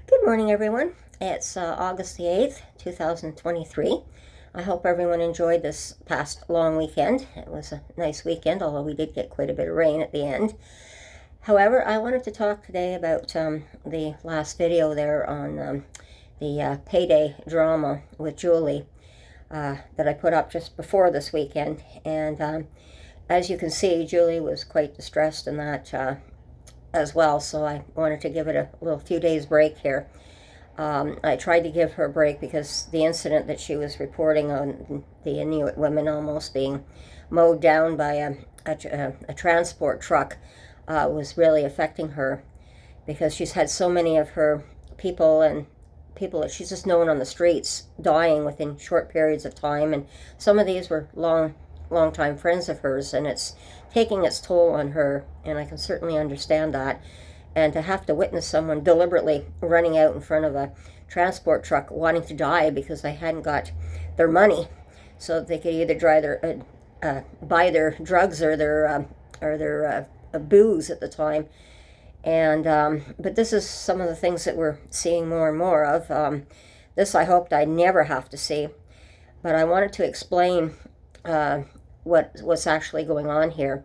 Good morning, everyone. It's August the 8th, 2023. I hope everyone enjoyed this past long weekend. It was a nice weekend, although we did get quite a bit of rain at the end. However, I wanted to talk today about the last video there on the payday drama with Julie that I put up just before this weekend. And as you can see, Julie was quite distressed in that as well, so I wanted to give it a little few days break here. I tried to give her a break because the incident that she was reporting on the Inuit women almost being mowed down by a transport truck was really affecting her, because she's had so many of her people that she's just known on the streets dying within short periods of time, and some of these were long time friends of hers, and it's taking its toll on her, and I can certainly understand that. And to have to witness someone deliberately running out in front of a transport truck wanting to die because they hadn't got their money so that they could either buy their drugs or their booze at the time. And but this is some of the things that we're seeing more and more of. This I hoped I'd never have to see, but I wanted to explain what's actually going on here.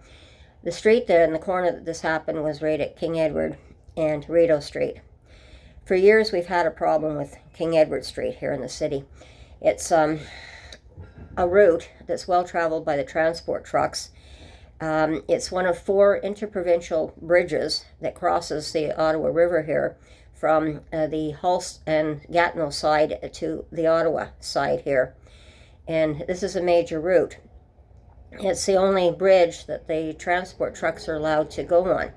The street there in the corner that this happened was right at King Edward and Rideau Street. For years we've had a problem with King Edward Street here in the city. It's a route that's well traveled by the transport trucks. It's one of 4 interprovincial bridges that crosses the Ottawa River here from the Hulst and Gatineau side to the Ottawa side here. And this is a major route. It's the only bridge that the transport trucks are allowed to go on,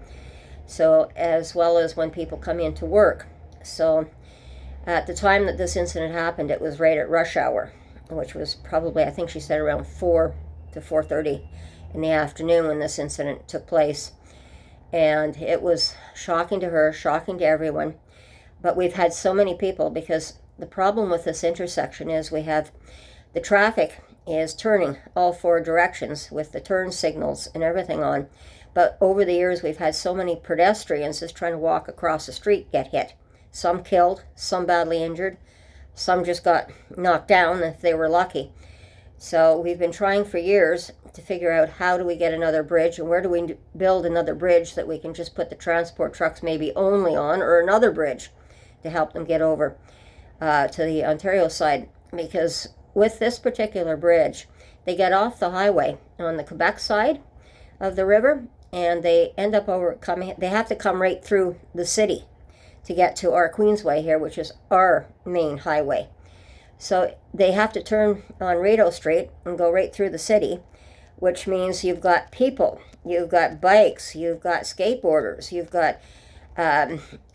so as well as when people come in to work. So at the time that this incident happened, it was right at rush hour, which was probably, I think she said, around 4 to 4:30 in the afternoon when this incident took place. And it was shocking to her, shocking to everyone. But we've had so many people, because the problem with this intersection is we have the traffic is turning all 4 directions with the turn signals and everything on. But over the years, we've had so many pedestrians just trying to walk across the street get hit. Some killed, some badly injured, some just got knocked down if they were lucky. So we've been trying for years to figure out how do we get another bridge, and where do we build another bridge that we can just put the transport trucks maybe only on, or another bridge to help them get over to the Ontario side. Because with this particular bridge, they get off the highway on the Quebec side of the river, and they end up they have to come right through the city to get to our Queensway here, which is our main highway. So they have to turn on Rideau Street and go right through the city, which means you've got people, you've got bikes, you've got skateboarders, you've got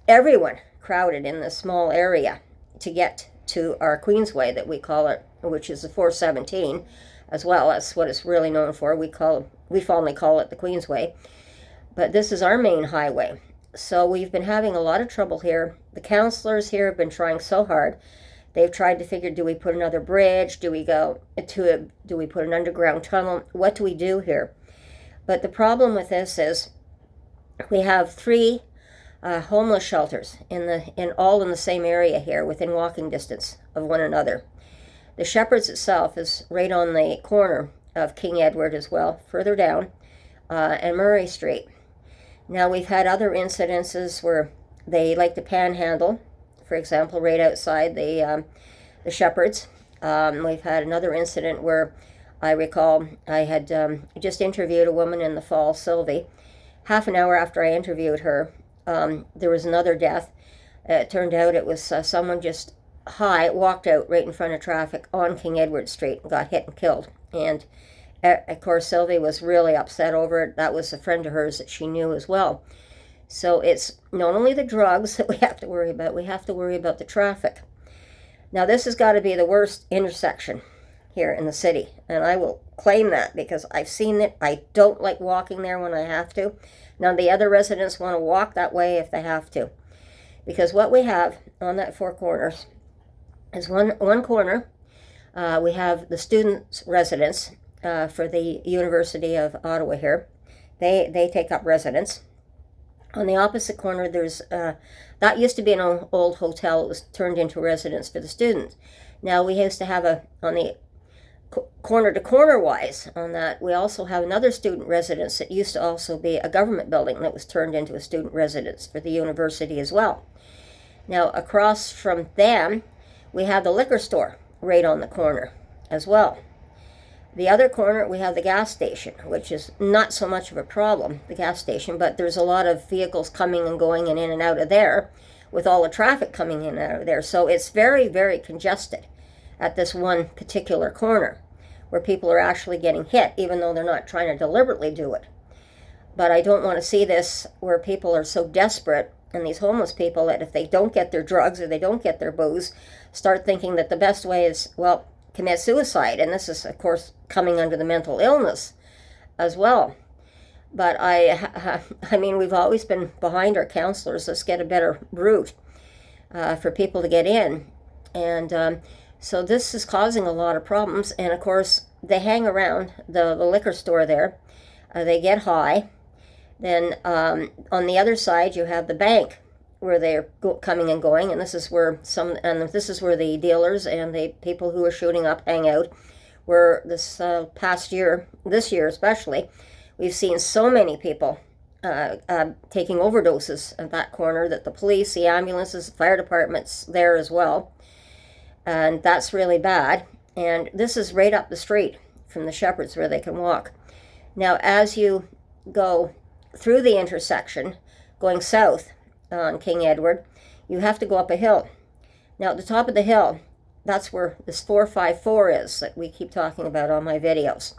everyone crowded in this small area to get to our Queensway that we call it, which is the 417 as well. That's what it's really known for. We fondly call it the Queensway, but this is our main highway. So we've been having a lot of trouble here. The councillors here have been trying so hard. They've tried to figure, do we put another bridge? Do we put an underground tunnel? What do we do here? But the problem with this is we have 3 homeless shelters all in the same area here, within walking distance of one another. The Shepherd's itself is right on the corner of King Edward as well, further down, and Murray Street. Now we've had other incidences where they like to panhandle, for example, right outside the Shepherd's. We've had another incident where I recall I had just interviewed a woman in the fall, Sylvie. Half an hour after I interviewed her, there was another death. It turned out it was someone just walked out right in front of traffic on King Edward Street and got hit and killed. And of course, Sylvie was really upset over it. That was a friend of hers that she knew as well. So it's not only the drugs that we have to worry about, we have to worry about the traffic. Now this has got to be the worst intersection here in the city, and I will claim that because I've seen it. I don't like walking there when I have to. Now the other residents want to walk that way if they have to, because what we have on that 4 corners is one corner. We have the students' residence for the University of Ottawa here. They take up residence. On the opposite corner, there's that used to be an old hotel. It was turned into a residence for the students. Now we used to have on the corner to corner wise on that, we also have another student residence that used to also be a government building that was turned into a student residence for the university as well. Now across from them, we have the liquor store right on the corner as well. The other corner, we have the gas station, which is not so much of a problem, the gas station, but there's a lot of vehicles coming and going and in and out of there with all the traffic coming in and out of there. So it's very, very congested at this one particular corner where people are actually getting hit, even though they're not trying to deliberately do it. But I don't want to see this where people are so desperate, and these homeless people, that if they don't get their drugs or they don't get their booze, start thinking that the best way is, well, commit suicide. And this is, of course, coming under the mental illness as well. But I mean, we've always been behind our counselors. Let's get a better route for people to get in. And so this is causing a lot of problems. And of course, they hang around the liquor store there. They get high. Then on the other side, you have the bank where they're coming and going, and this is where the dealers and the people who are shooting up hang out. Where this year especially, we've seen so many people taking overdoses at that corner that the police, the ambulances, the fire department's there as well, and that's really bad. And this is right up the street from the Shepherds where they can walk. Now, as you go through the intersection, going south on King Edward, you have to go up a hill. Now, at the top of the hill, that's where this 454 is that we keep talking about on my videos.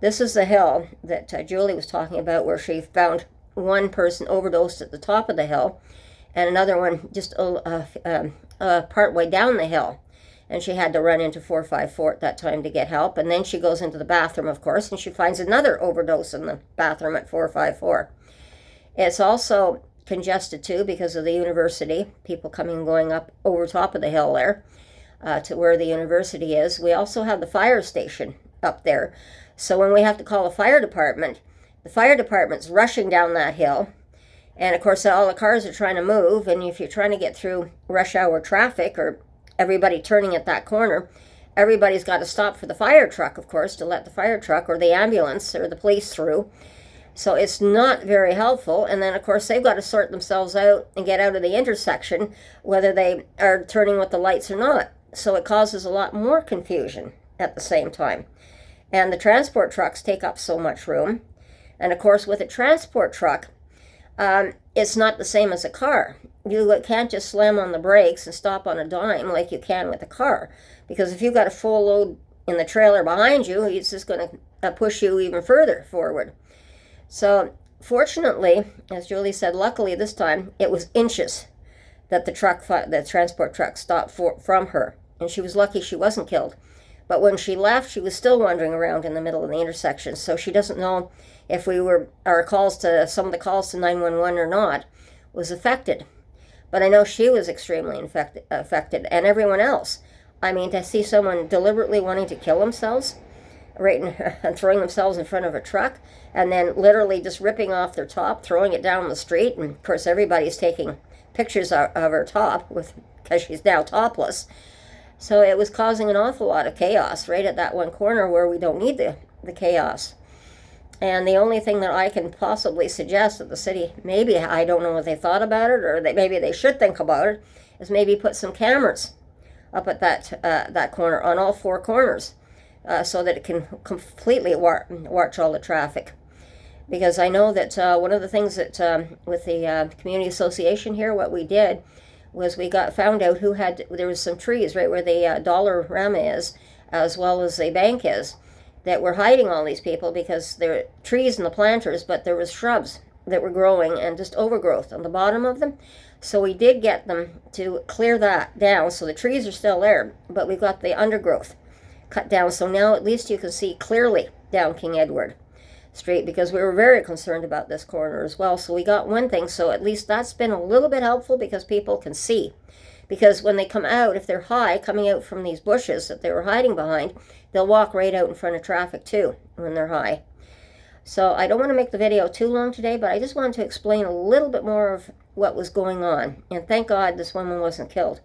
This is the hill that Julie was talking about, where she found one person overdosed at the top of the hill and another one just part way down the hill. And she had to run into 454 at that time to get help. And then she goes into the bathroom, of course, and she finds another overdose in the bathroom at 454. It's also congested, too, because of the university, people coming and going up over top of the hill there to where the university is. We also have the fire station up there. So when we have to call the fire department's rushing down that hill. And, of course, all the cars are trying to move. And if you're trying to get through rush hour traffic or everybody turning at that corner, everybody's got to stop for the fire truck, of course, to let the fire truck or the ambulance or the police through. So it's not very helpful. And then, of course, they've got to sort themselves out and get out of the intersection, whether they are turning with the lights or not. So it causes a lot more confusion at the same time. And the transport trucks take up so much room. And, of course, with a transport truck, it's not the same as a car. You can't just slam on the brakes and stop on a dime like you can with a car. Because if you've got a full load in the trailer behind you, it's just going to push you even further forward. So fortunately, as Julie said, luckily this time it was inches that the transport truck stopped from her. And she was lucky she wasn't killed. But when she left, she was still wandering around in the middle of the intersection. So she doesn't know if some of the calls to 911 or not was affected. But I know she was extremely affected, and everyone else. I mean, to see someone deliberately wanting to kill themselves, and throwing themselves in front of a truck, and then literally just ripping off their top, throwing it down the street, and of course everybody's taking pictures of her top because she's now topless. So it was causing an awful lot of chaos right at that one corner where we don't need the chaos. And the only thing that I can possibly suggest that the city, maybe, I don't know what they thought about it, or maybe they should think about it, is maybe put some cameras up at that corner, on all four corners, so that it can completely watch all the traffic. Because I know that one of the things that with the community association here, what we did was we found out there was some trees right where the Dollarama is, as well as the bank is, that were hiding all these people, because there were trees in the planters, but there was shrubs that were growing and just overgrowth on the bottom of them. So we did get them to clear that down, so the trees are still there, but we got the undergrowth cut down, so now at least you can see clearly down King Edward Street, because we were very concerned about this corner as well. So we got one thing, so at least that's been a little bit helpful, because people can see. Because when they come out, if they're high, coming out from these bushes that they were hiding behind, they'll walk right out in front of traffic too when they're high. So I don't want to make the video too long today, but I just wanted to explain a little bit more of what was going on. And thank God this woman wasn't killed.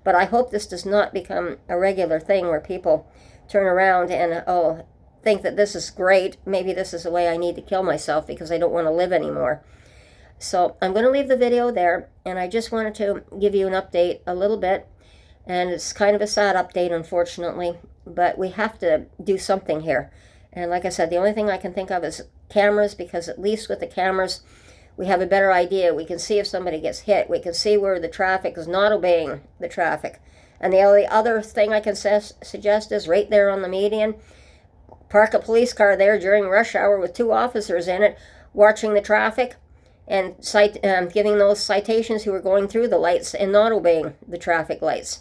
But I hope this does not become a regular thing where people turn around and, think that this is great. Maybe this is the way I need to kill myself because I don't want to live anymore. So I'm going to leave the video there, and I just wanted to give you an update a little bit. And it's kind of a sad update, unfortunately, but we have to do something here. And like I said, the only thing I can think of is cameras, because at least with the cameras, we have a better idea. We can see if somebody gets hit. We can see where the traffic is not obeying the traffic. And the only other thing I can suggest is right there on the median, park a police car there during rush hour with 2 officers in it, watching the traffic and giving those citations who are going through the lights and not obeying the traffic lights.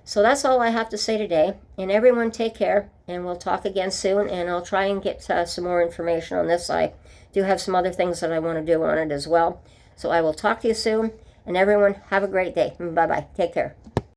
So that's all I have to say today. And everyone take care, and we'll talk again soon, and I'll try and get some more information on this. I do have some other things that I want to do on it as well. So I will talk to you soon, and everyone have a great day. Bye-bye. Take care.